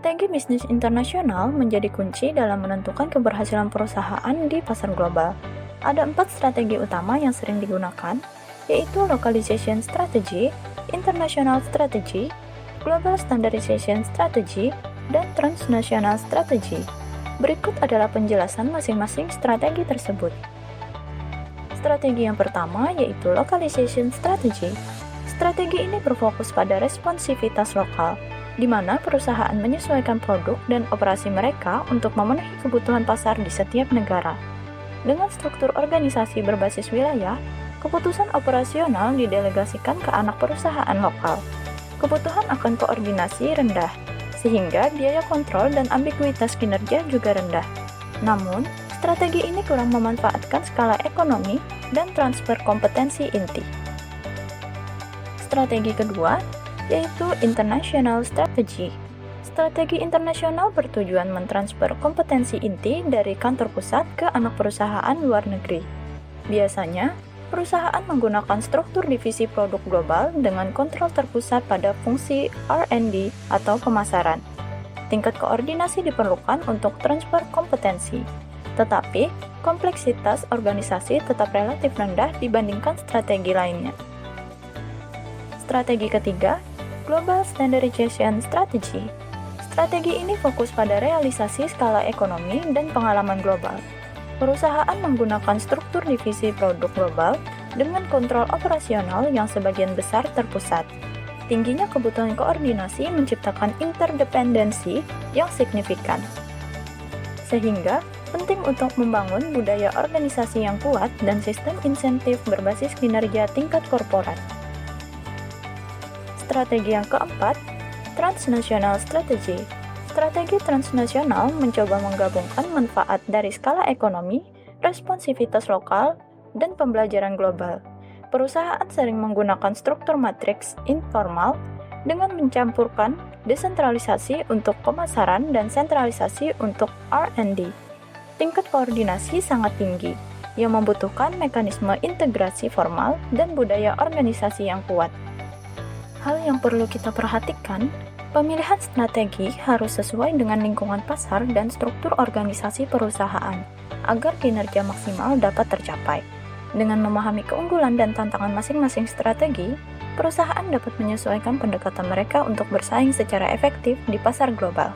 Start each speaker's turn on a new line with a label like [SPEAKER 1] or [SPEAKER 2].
[SPEAKER 1] Strategi bisnis internasional menjadi kunci dalam menentukan keberhasilan perusahaan di pasar global. Ada 4 strategi utama yang sering digunakan, yaitu Localization Strategy, International Strategy, Global Standardization Strategy, dan Transnational Strategy. Berikut adalah penjelasan masing-masing strategi tersebut. Strategi yang pertama yaitu Localization Strategy. Strategi ini berfokus pada responsivitas lokal, di mana perusahaan menyesuaikan produk dan operasi mereka untuk memenuhi kebutuhan pasar di setiap negara. Dengan struktur organisasi berbasis wilayah, keputusan operasional didelegasikan ke anak perusahaan lokal. Kebutuhan akan koordinasi rendah, sehingga biaya kontrol dan ambiguitas kinerja juga rendah. Namun, strategi ini kurang memanfaatkan skala ekonomi dan transfer kompetensi inti. Strategi kedua yaitu International Strategy. Strategi internasional bertujuan mentransfer kompetensi inti dari kantor pusat ke anak perusahaan luar negeri. Biasanya, perusahaan menggunakan struktur divisi produk global dengan kontrol terpusat pada fungsi R&D atau pemasaran. Tingkat koordinasi diperlukan untuk transfer kompetensi, tetapi kompleksitas organisasi tetap relatif rendah dibandingkan strategi lainnya. Strategi ketiga, Global Standardization Strategy. Strategi ini fokus pada realisasi skala ekonomi dan pengalaman global. Perusahaan menggunakan struktur divisi produk global dengan kontrol operasional yang sebagian besar terpusat. Tingginya kebutuhan koordinasi menciptakan interdependensi yang signifikan. Sehingga, penting untuk membangun budaya organisasi yang kuat dan sistem insentif berbasis kinerja tingkat korporat. Strategi yang keempat, Transnational Strategy. Strategi transnasional mencoba menggabungkan manfaat dari skala ekonomi, responsivitas lokal, dan pembelajaran global. Perusahaan sering menggunakan struktur matriks informal dengan mencampurkan desentralisasi untuk pemasaran dan sentralisasi untuk R&D. Tingkat koordinasi sangat tinggi, yang membutuhkan mekanisme integrasi formal dan budaya organisasi yang kuat. Hal yang perlu kita perhatikan, pemilihan strategi harus sesuai dengan lingkungan pasar dan struktur organisasi perusahaan, agar kinerja maksimal dapat tercapai. Dengan memahami keunggulan dan tantangan masing-masing strategi, perusahaan dapat menyesuaikan pendekatan mereka untuk bersaing secara efektif di pasar global.